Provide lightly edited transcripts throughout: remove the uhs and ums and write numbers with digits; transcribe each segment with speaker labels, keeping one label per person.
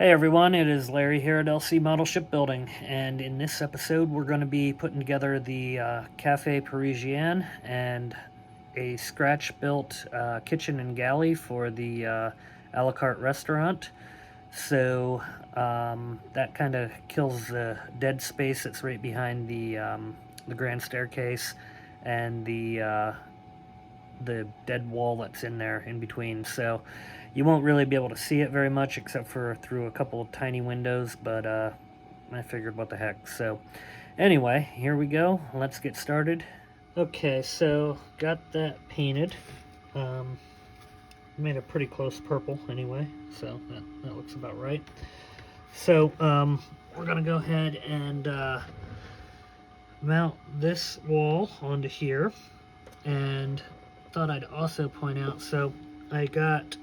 Speaker 1: Hey everyone, it is Larry here at LC Model Shipbuilding, and in this episode we're going to be putting together the Cafe Parisian and a scratch-built kitchen and galley for the a la carte restaurant. So that kind of kills the dead space that's right behind the grand staircase and the dead wall that's in there in between. So you won't really be able to see it very much except for through a couple of tiny windows, but I figured what the heck. So anyway, here we go. Let's get started. Okay, so got that painted. Made a pretty close purple anyway, so that looks about right. So we're gonna go ahead and mount this wall onto here, and thought I'd also point out, so I got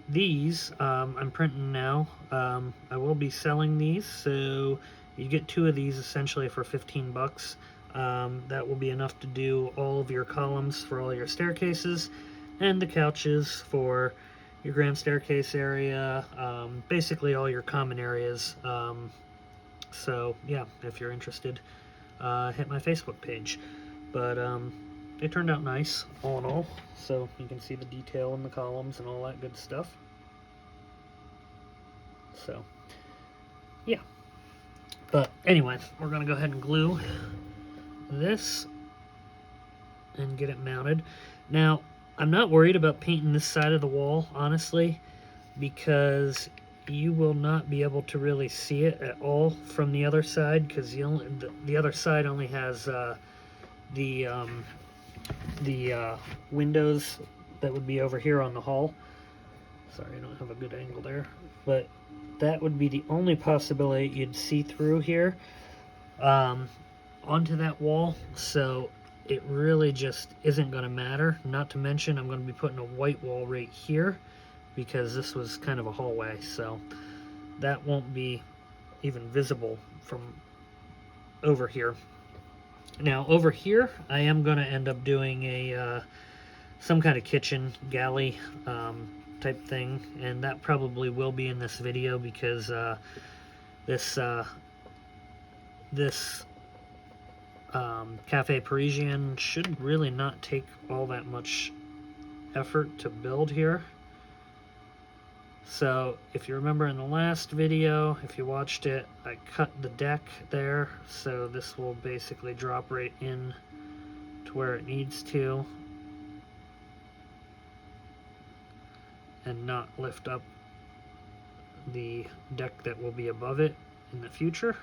Speaker 1: these, I'm printing now. I will be selling these, so you get 2 of these essentially for 15 bucks. That will be enough to do all of your columns for all your staircases and the couches for your grand staircase area, basically all your common areas. So yeah, if you're interested, hit my Facebook page. But they turned out nice, all in all, so you can see the detail in the columns and all that good stuff. So, yeah. But anyway, we're going to go ahead and glue this and get it mounted. Now, I'm not worried about painting this side of the wall, honestly, because you will not be able to really see it at all from the other side, because the other side only has the windows that would be over here on the hull. Sorry, I don't have a good angle there, but that would be the only possibility you'd see through here onto that wall. So it really just isn't going to matter. Not to mention, I'm going to be putting a white wall right here because this was kind of a hallway, so that won't be even visible from over here. Now over here, I am going to end up doing a some kind of kitchen galley type thing, and that probably will be in this video because this Cafe Parisian should really not take all that much effort to build here. So if you remember in the last video, if you watched it, I cut the deck there, so this will basically drop right in to where it needs to and not lift up the deck that will be above it in the future.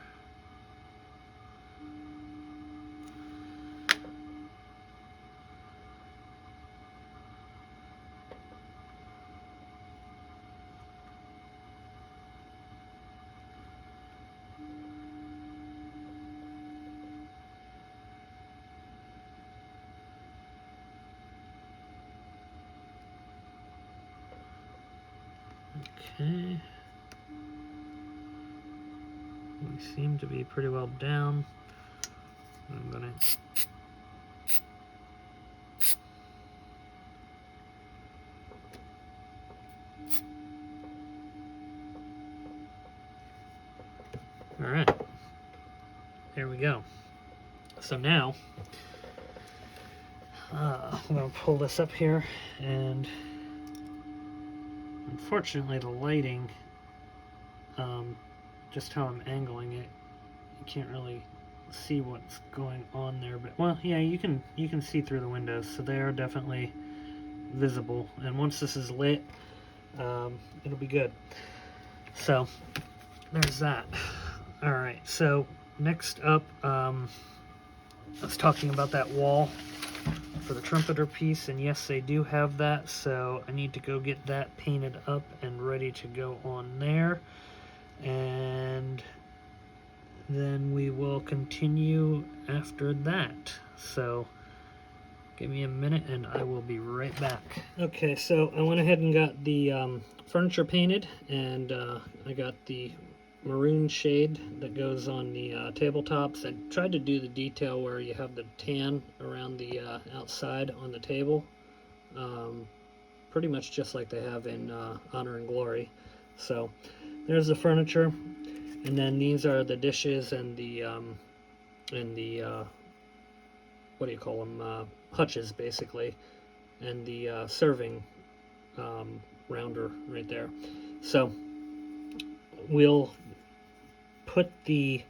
Speaker 1: Okay, we seem to be pretty well down. I'm gonna all right, there we go. So now I'm gonna pull this up here, and unfortunately the lighting, just how I'm angling it, you can't really see what's going on there, but well, yeah, you can see through the windows, so they are definitely visible, and once this is lit, it'll be good. So there's that. All right, so next up, I was talking about that wall for the Trumpeter piece, and yes, they do have that, so I need to go get that painted up and ready to go on there, and then we will continue after that. So give me a minute and I will be right back. Okay, so I went ahead and got the furniture painted, and I got the maroon shade that goes on the tabletops. I tried to do the detail where you have the tan around the outside on the table, pretty much just like they have in Honor and Glory. So there's the furniture, and then these are the dishes and the what do you call them, hutches basically, and the serving rounder right there. So we'll put the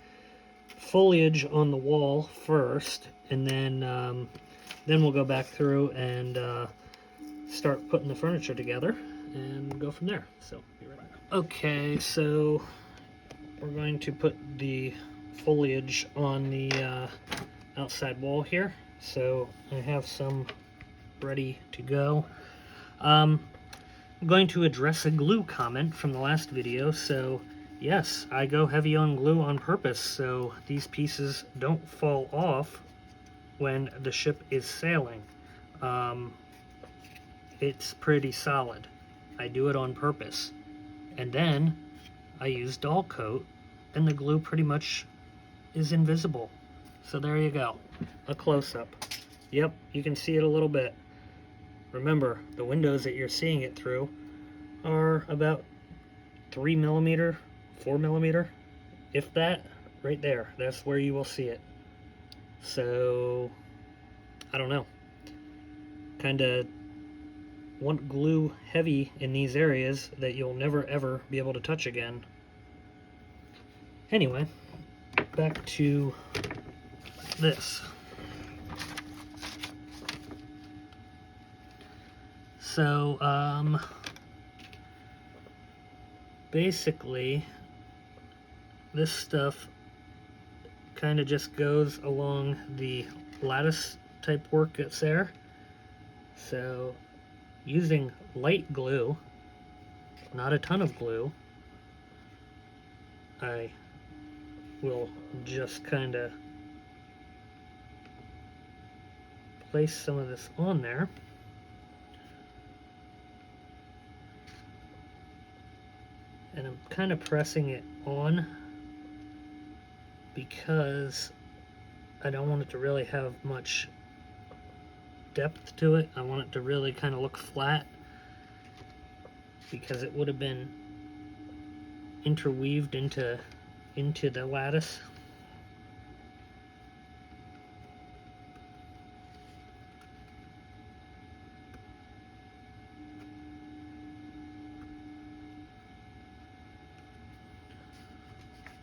Speaker 1: foliage on the wall first, and then we'll go back through and start putting the furniture together and go from there. So be right back. Okay, so we're going to put the foliage on the outside wall here. So I have some ready to go. I'm going to address a glue comment from the last video. So yes, I go heavy on glue on purpose so these pieces don't fall off when the ship is sailing. It's pretty solid. I do it on purpose. And then I use doll coat, and the glue pretty much is invisible. So there you go, a close-up. Yep, you can see it a little bit. Remember, the windows that you're seeing it through are about 3 millimeter, 4 millimeter, if that, right there. That's where you will see it. So, I don't know. Kind of want glue heavy in these areas that you'll never ever be able to touch again. Anyway, back to this. So, basically, this stuff kind of just goes along the lattice type work that's there. So, using light glue, not a ton of glue, I will just kind of place some of this on there. And I'm kind of pressing it on because I don't want it to really have much depth to it. I want it to really kind of look flat because it would have been interweaved into the lattice.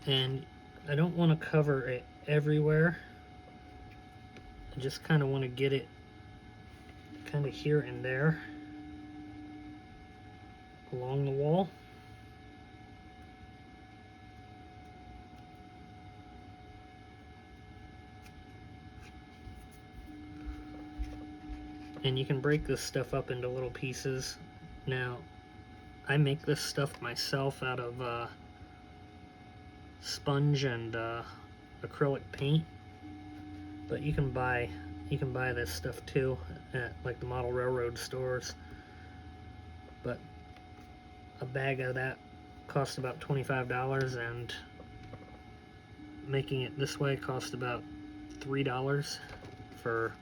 Speaker 1: And I don't want to cover it everywhere. I just kind of want to get it kind of here and there along the wall. And you can break this stuff up into little pieces. Now, I make this stuff myself out of sponge and acrylic paint, but you can buy this stuff too at like the model railroad stores. But a bag of that cost about $25, and making it this way cost about $3 for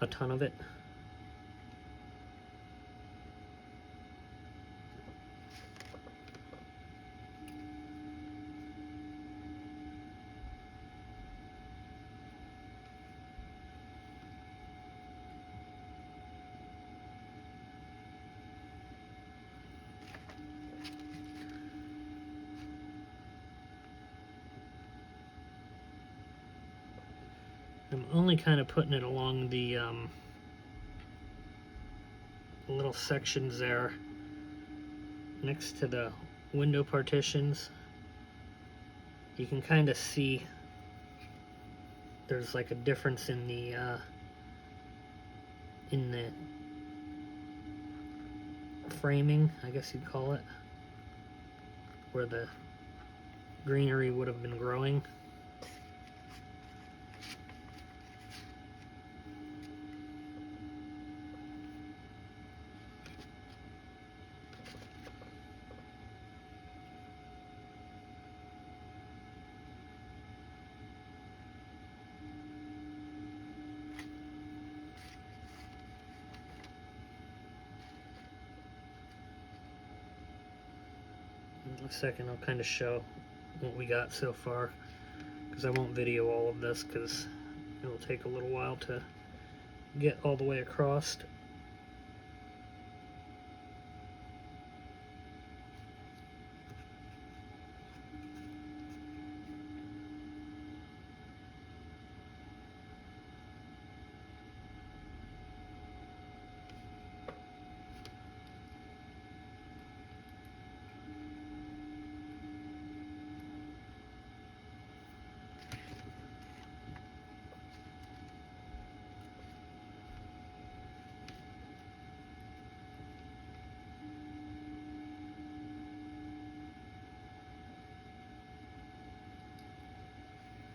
Speaker 1: a ton of it. I'm only kind of putting it along the little sections there next to the window partitions. You can kind of see there's like a difference in the framing, I guess you'd call it, where the greenery would have been growing. a second, I'll kind of show what we got so far, because I won't video all of this because it'll take a little while to get all the way across.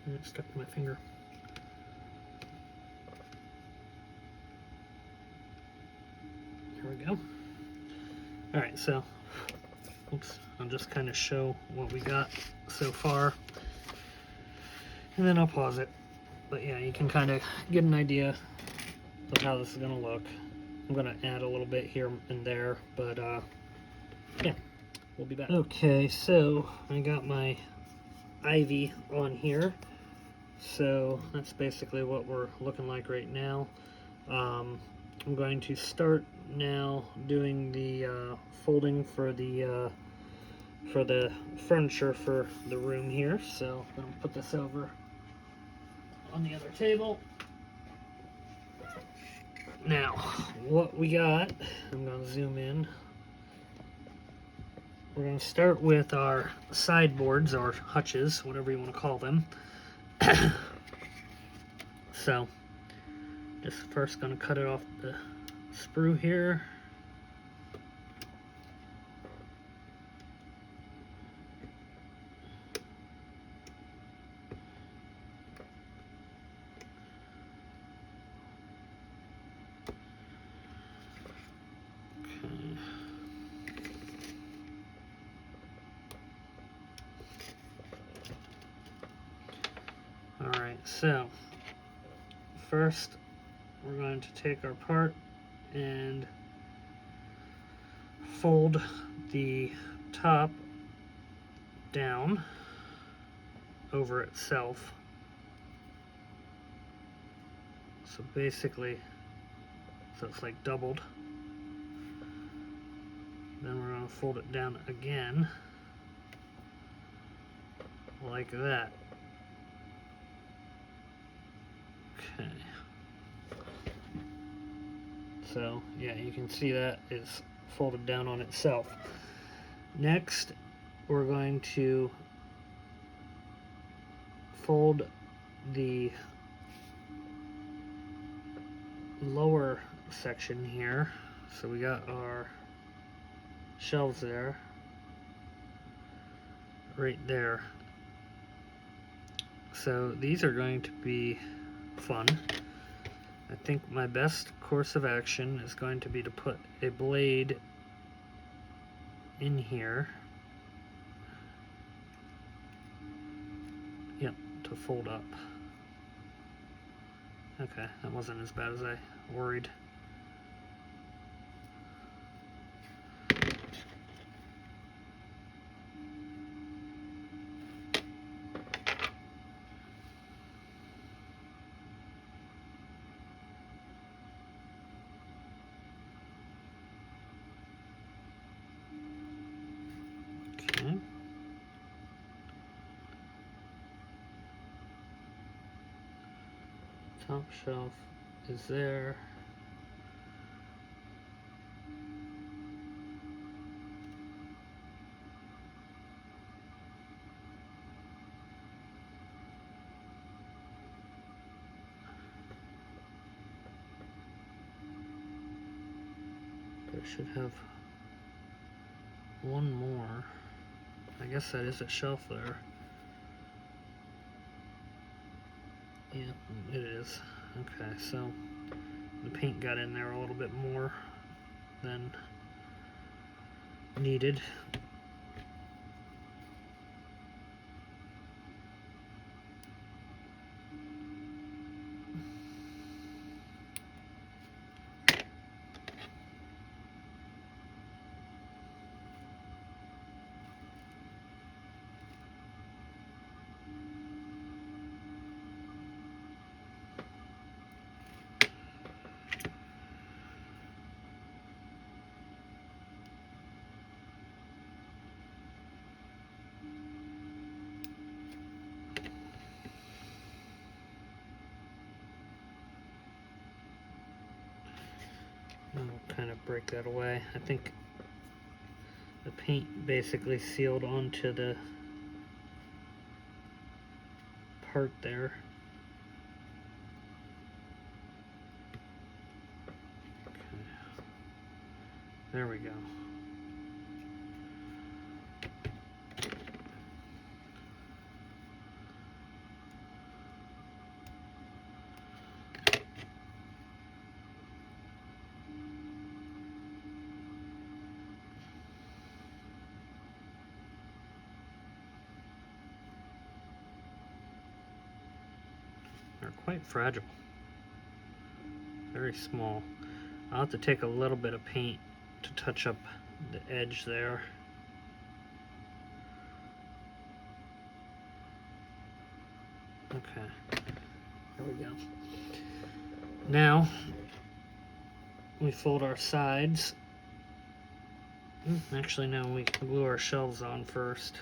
Speaker 1: And it stuck to my finger. There we go. Alright, so oops, I'll just kind of show what we got so far, and then I'll pause it. But yeah, you can kind of get an idea of how this is going to look. I'm going to add a little bit here and there, but yeah, we'll be back. Okay, so I got my ivy on here. So that's basically what we're looking like right now. I'm going to start now doing the folding for the furniture for the room here. So I'm going to put this over on the other table. Now, what we got, I'm going to zoom in. We're going to start with our sideboards, or hutches, whatever you want to call them. So, just first going to cut it off the sprue here. Alright, so first we're going to take our part and fold the top down over itself. So basically, so it's like doubled. Then we're going to fold it down again, like that. Okay. So, yeah, you can see that is folded down on itself. Next, we're going to fold the lower section here. So we got our shelves there, right there. So these are going to be fun. I think my best course of action is going to be to put a blade in here. Yep, to fold up. Okay, that wasn't as bad as I worried. Okay. Top shelf is there. But it should have one more. I guess that is a shelf there. Yeah, it is. Okay, so the paint got in there a little bit more than needed. I'll kind of break that away. I think the paint basically sealed onto the part there. Okay. There we go. They're quite fragile, very small. I'll have to take a little bit of paint to touch up the edge there. Okay, there we go. Now we fold our sides. Actually, no, we glue our shelves on first.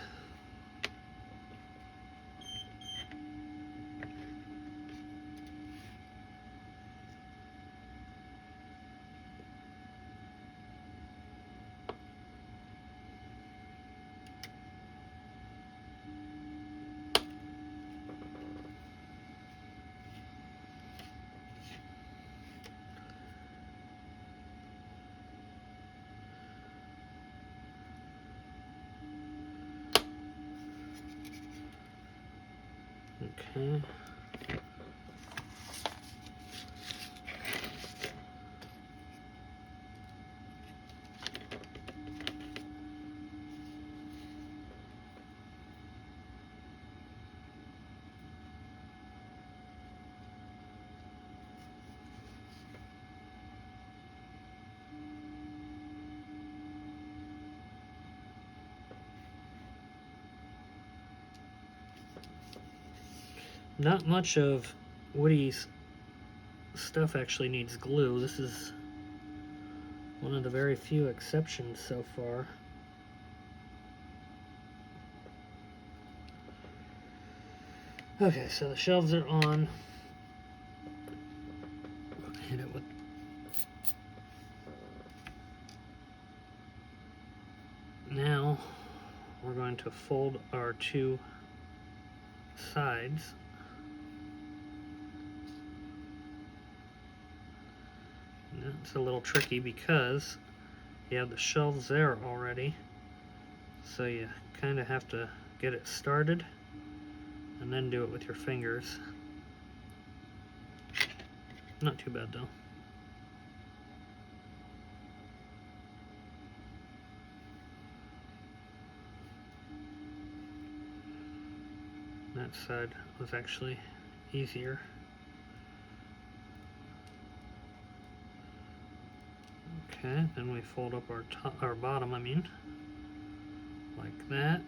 Speaker 1: Okay. Not much of Woody's stuff actually needs glue. This is one of the very few exceptions so far. Okay, so the shelves are on. Hit it with now we're going to fold our two sides. It's a little tricky because you have the shelves there already, so you kind of have to get it started and then do it with your fingers. Not too bad though. That side was actually easier. Okay, then we fold up our top, our bottom, like that.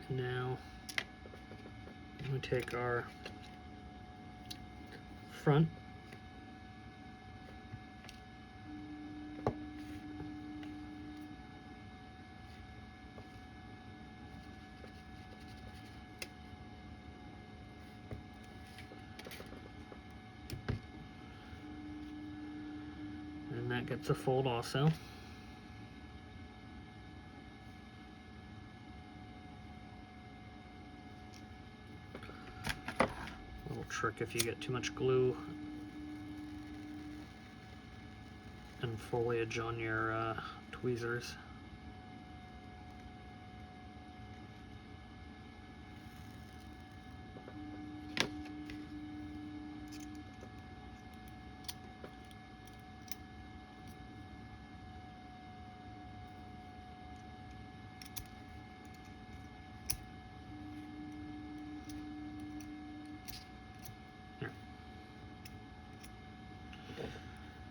Speaker 1: Now we take our front and that gets a fold also. Little trick if you get too much glue and foliage on your tweezers.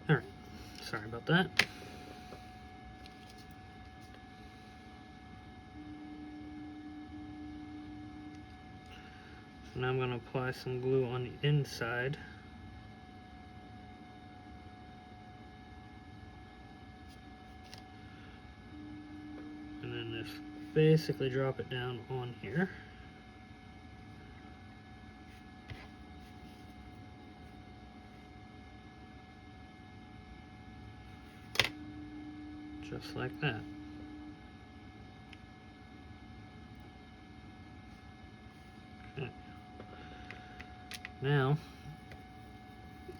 Speaker 1: Alright, sorry about that. So now I'm going to apply some glue on the inside. And then just basically drop it down on here. just like that. Okay. Now,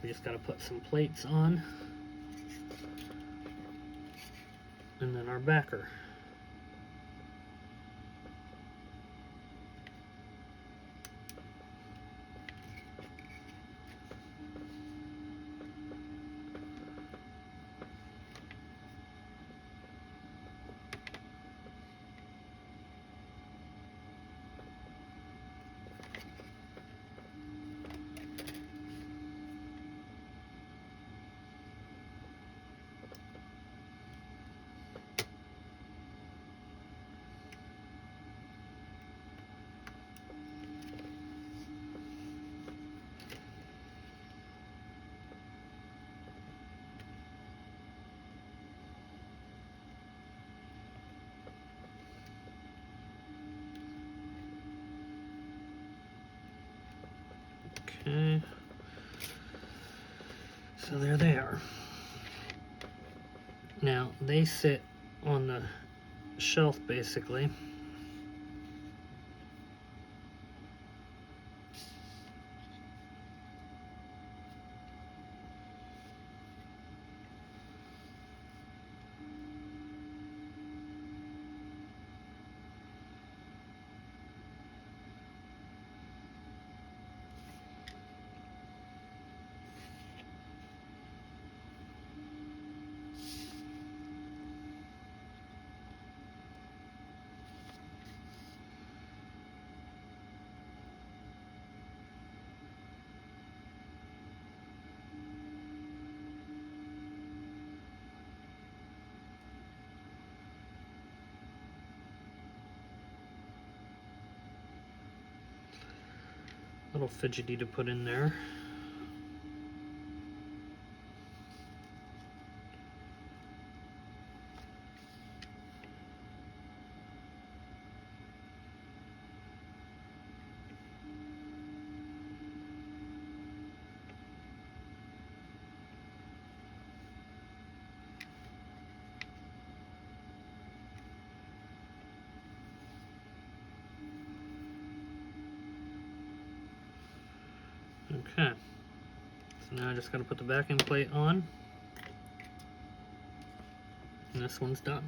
Speaker 1: we just got to put some plates on, and then our backer. Okay, so there they are. Now, they sit on the shelf basically. A little fidgety to put in there. Okay, so now I just got to put the backing plate on, and this one's done.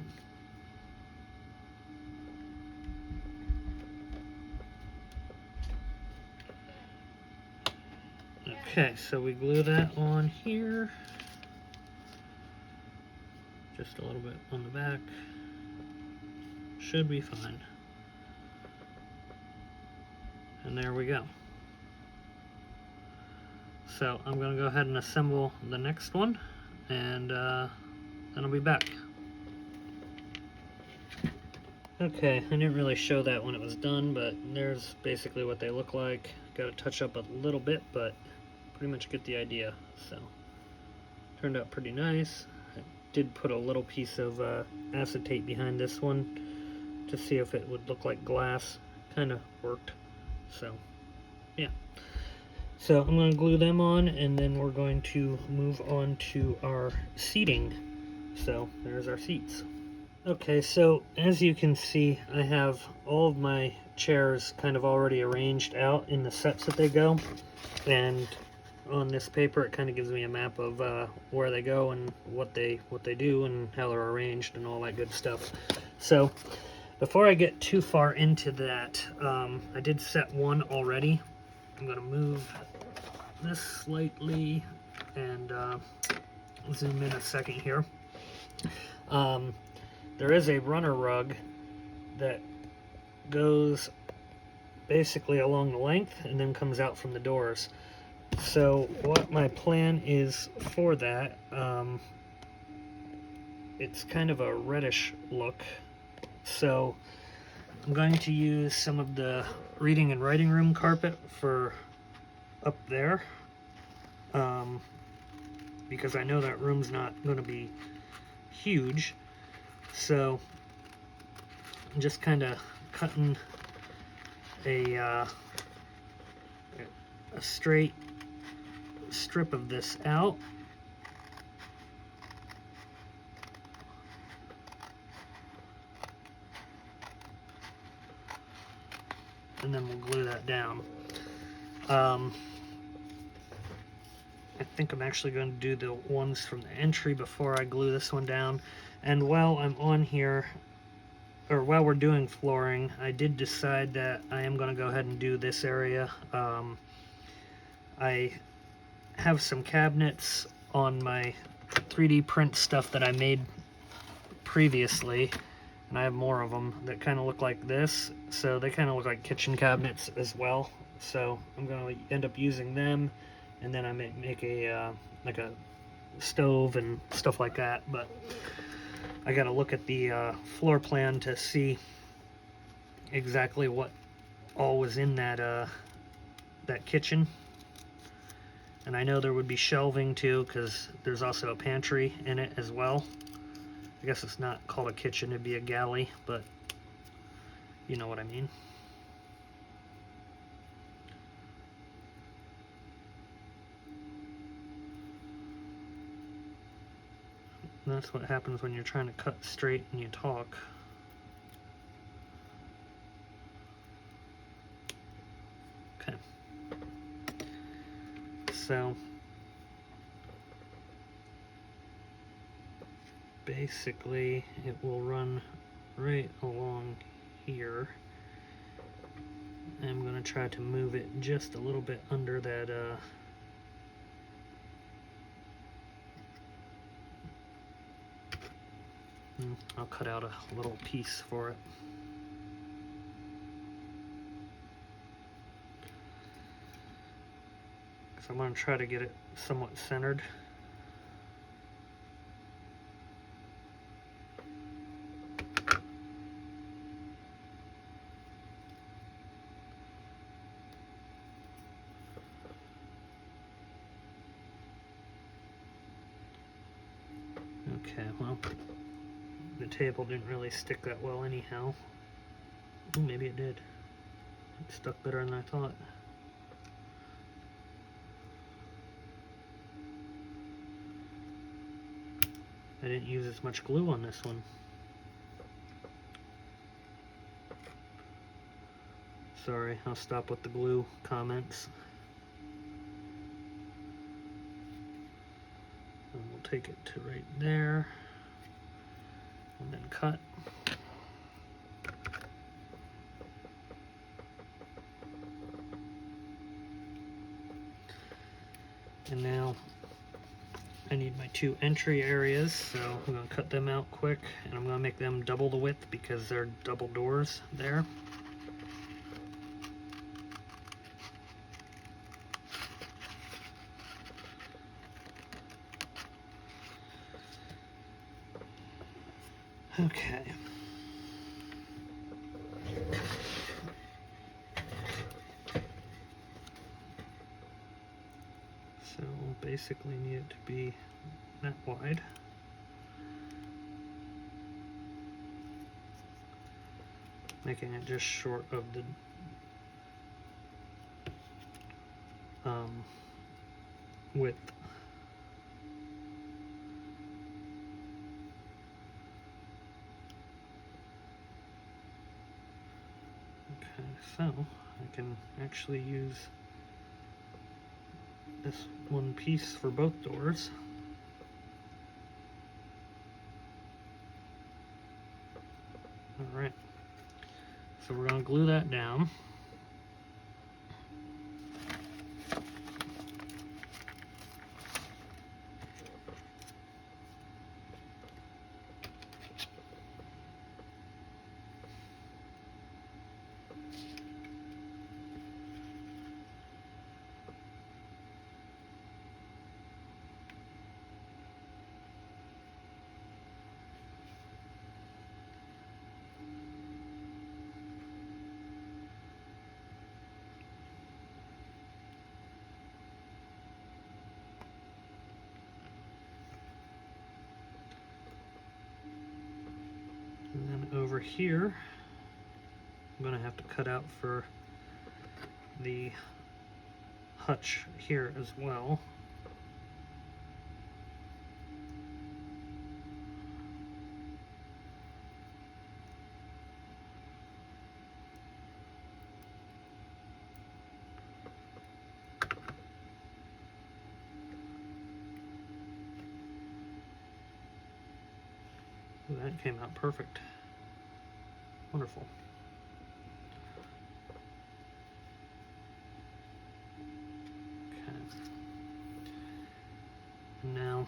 Speaker 1: Okay, so we glue that on here, just a little bit on the back, should be fine. And there we go. So I'm going to go ahead and assemble the next one, and then I'll be back. Okay, I didn't really show that when it was done, but there's basically what they look like. Got to touch up a little bit, but pretty much get the idea. So, turned out pretty nice. I did put a little piece of acetate behind this one to see if it would look like glass. Kind of worked. So, yeah. So I'm going to glue them on, and then we're going to move on to our seating. So there's our seats. Okay, so as you can see, I have all of my chairs kind of already arranged out in the sets that they go. And on this paper, it kind of gives me a map of where they go and what they do and how they're arranged and all that good stuff. So before I get too far into that, I did set one already. I'm going to move this slightly and zoom in a second here. There is a runner rug that goes basically along the length and then comes out from the doors. So what my plan is for that, it's kind of a reddish look. So I'm going to use some of the reading and writing room carpet for up there, because I know that room's not going to be huge. So I'm just kind of cutting a straight strip of this out, and then we'll glue that down. I think I'm actually going to do the ones from the entry before I glue this one down. And while I'm on here, or while we're doing flooring, I did decide that I am going to go ahead and do this area. I have some cabinets on my 3D print stuff that I made previously, and I have more of them that kind of look like this. So they kind of look like kitchen cabinets as well. So I'm going to end up using them, and then I may make a like a stove and stuff like that. But I got to look at the floor plan to see exactly what all was in that that kitchen. And I know there would be shelving too, because there's also a pantry in it as well. I guess it's not called a kitchen, it'd be a galley, but you know what I mean. And that's what happens when you're trying to cut straight and you talk. Okay. So basically it will run right along here. I'm going to try to move it just a little bit under that I'll cut out a little piece for it. So I'm going to try to get it somewhat centered. Okay, well, the table didn't really stick that well anyhow. Ooh, maybe it did. It stuck better than I thought. I didn't use as much glue on this one. Sorry, I'll stop with the glue comments. And we'll take it to right there, and then cut. And now I need my two entry areas, so I'm going to cut them out quick, and I'm going to make them double the width because they're double doors there. Okay. So basically need it to be that wide. Making it just short of the width. Okay, so I can actually use this one piece for both doors. Alright, so we're going to glue that down. And then over here, I'm going to have to cut out for the hutch here as well. Ooh, that came out perfect. Wonderful. Okay. Now,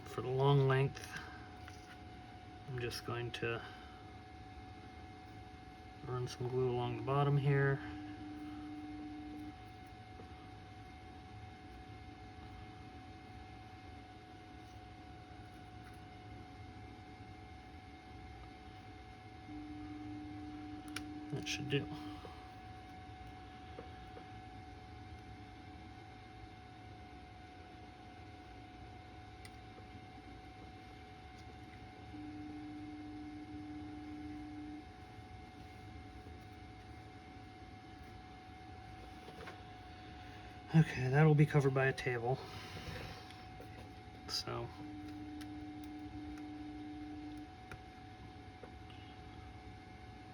Speaker 1: for the long length, I'm just going to run some glue along the bottom here. That should do. Okay, that'll be covered by a table. So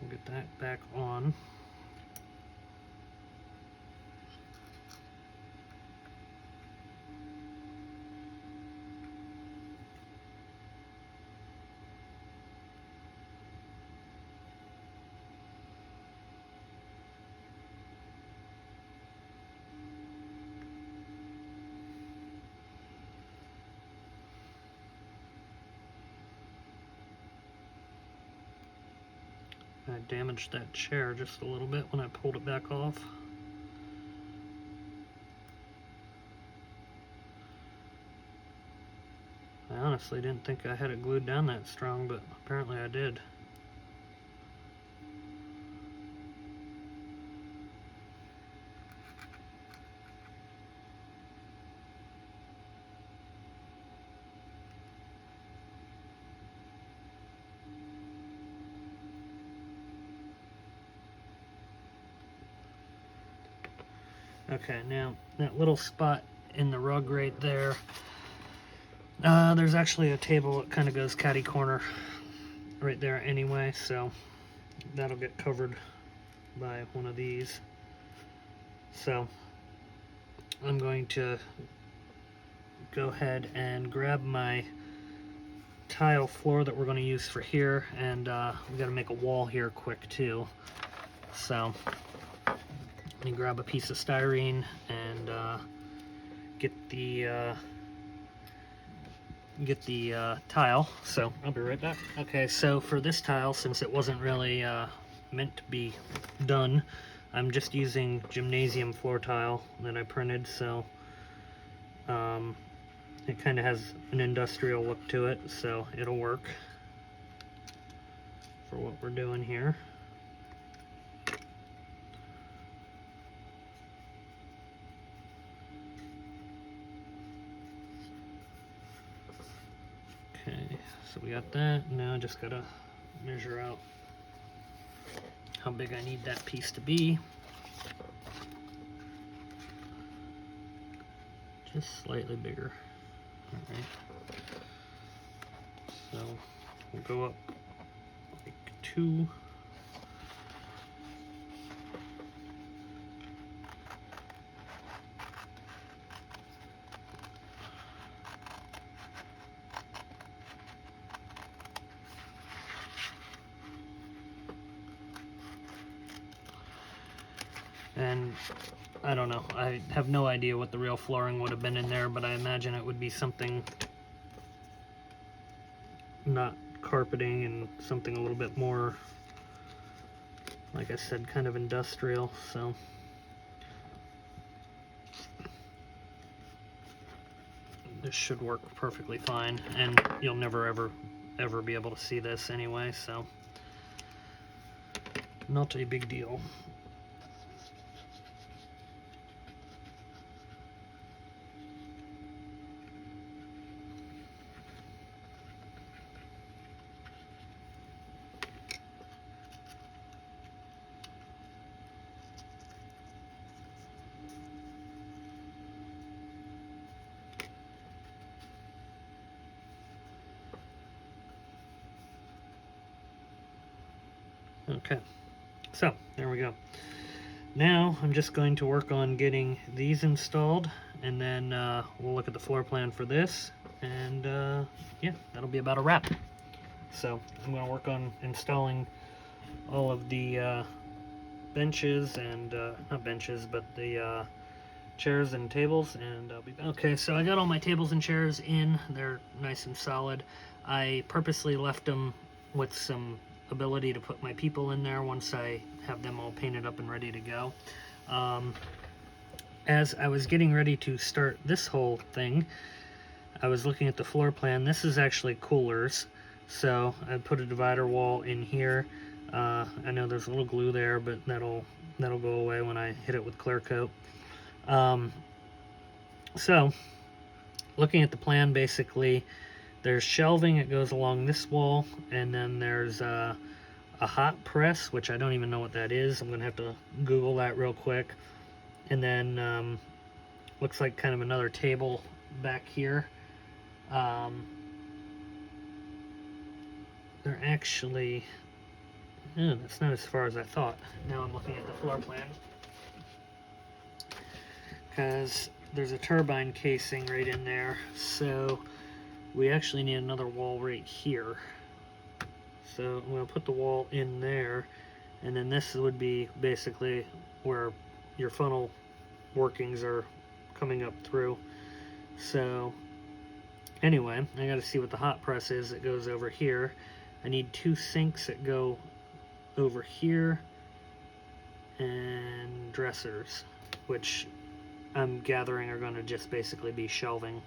Speaker 1: we'll get that back on. I damaged that chair just a little bit when I pulled it back off. I honestly didn't think I had it glued down that strong, but apparently I did. Okay, now that little spot in the rug right there, there's actually a table that kind of goes catty corner right there anyway, so that'll get covered by one of these. So I'm going to go ahead and grab my tile floor that we're going to use for here, and we got to make a wall here quick too. So let me grab a piece of styrene and get the tile. So I'll be right back. Okay, so for this tile, since it wasn't really meant to be done, I'm just using gymnasium floor tile that I printed. So it kind of has an industrial look to it, so it'll work for what we're doing here. Okay, so we got that. Now I just gotta measure out how big I need that piece to be. Just slightly bigger. Alright. So we'll go up like 2. And I don't know, I have no idea what the real flooring would have been in there, but I imagine it would be something not carpeting and something a little bit more, like I said, kind of industrial. So this should work perfectly fine, and you'll never ever be able to see this anyway, so not a big deal. Okay, so there we go. Now I'm just going to work on getting these installed, and then we'll look at the floor plan for this, and yeah, that'll be about a wrap. So I'm going to work on installing all of the benches and not benches, but the chairs and tables, and I'll be back. Okay, so I got all my tables and chairs in. They're nice and solid. I purposely left them with some ability to put my people in there once I have them all painted up and ready to go. As I was getting ready to start this whole thing, I was looking at the floor plan. This is actually coolers, so I put a divider wall in here. I know there's a little glue there, but that'll go away when I hit it with clear coat. So looking at the plan, basically there's shelving that goes along this wall, and then there's a hot press, which I don't even know what that is. I'm gonna have to Google that real quick. And then looks like kind of another table back here. They're actually, that's not as far as I thought. Now I'm looking at the floor plan, because there's a turbine casing right in there, so we actually need another wall right here. So I'm going to put the wall in there, and then this would be basically where your funnel workings are coming up through. So anyway, I got to see what the hot press is that goes over here. I need 2 sinks that go over here, and dressers, which I'm gathering are going to just basically be shelving.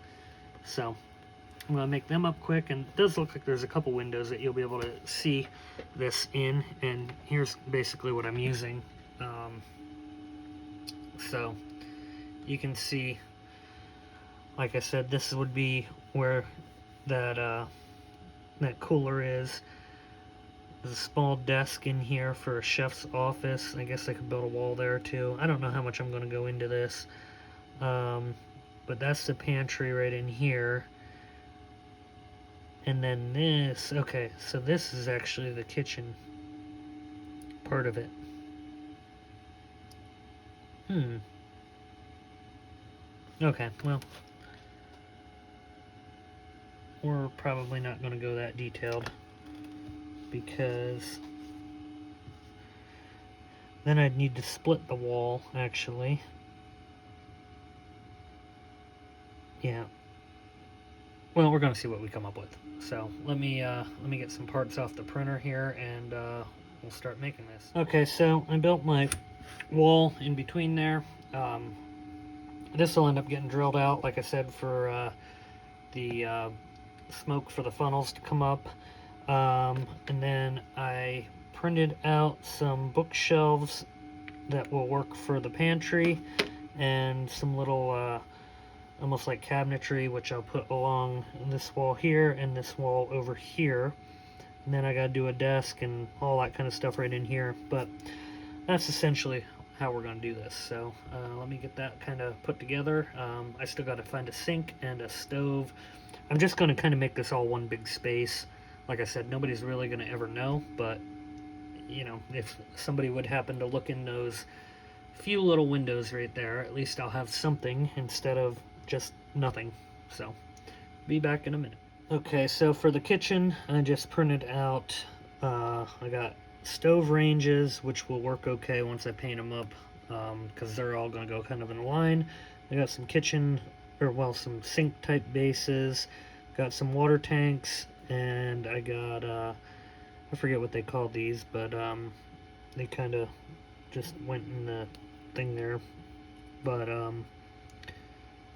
Speaker 1: So I'm going to make them up quick, and it does look like there's a couple windows that you'll be able to see this in, and here's basically what I'm using. So you can see, like I said, this would be where that that cooler is. There's a small desk in here for a chef's office. I guess I could build a wall there too. I don't know how much I'm going to go into this. But that's the pantry right in here. And then this, okay, so this is actually the kitchen part of it. Okay, well, we're probably not going to go that detailed, because then I'd need to split the wall, actually. Yeah. Well, we're going to see what we come up with. So let me get some parts off the printer here, and we'll start making this. Okay, so I built my wall in between there. This will end up getting drilled out, like I said, for the smoke for the funnels to come up. And then I printed out some bookshelves that will work for the pantry, and some little almost like cabinetry, which I'll put along this wall here and this wall over here. And then I gotta do a desk and all that kind of stuff right in here, but that's essentially how we're gonna do this. So let me get that kind of put together. I still gotta find a sink and a stove. I'm just gonna kind of make this all one big space. Like I said, nobody's really gonna ever know, but you know, if somebody would happen to look in those few little windows right there, at least I'll have something instead of just nothing. So be back in a minute. Okay, so for the kitchen, I just printed out, I got stove ranges, which will work okay once I paint them up, because they're all going to go kind of in a line. I got some kitchen, or well, some sink type bases, got some water tanks, and I got, I forget what they call these, but they kind of just went in the thing there. But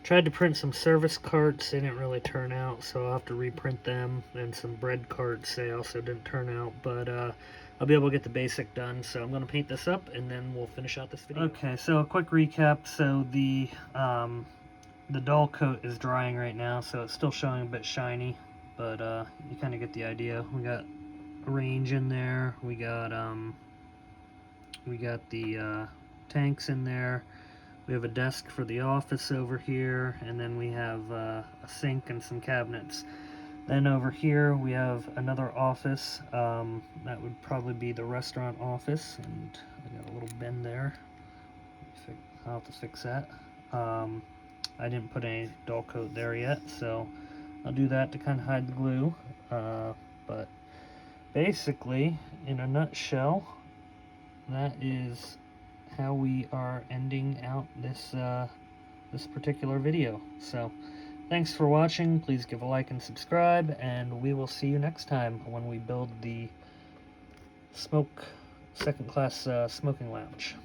Speaker 1: tried to print some service carts. They didn't really turn out, so I'll have to reprint them. And some bread carts, they also didn't turn out, but I'll be able to get the basic done. So I'm going to paint this up, and then we'll finish out this video. Okay, so a quick recap. So the dull coat is drying right now, so it's still showing a bit shiny, but you kind of get the idea. We got a range in there. We got the tanks in there. We have a desk for the office over here, and then we have a sink and some cabinets. Then over here we have another office. That would probably be the restaurant office, and I got a little bend there. I'll have to fix that. I didn't put any dull coat there yet, so I'll do that to kind of hide the glue. But basically, in a nutshell, that is how we are ending out this this particular video. So thanks for watching. Please give a like and subscribe, and we will see you next time when we build the second class smoking lounge.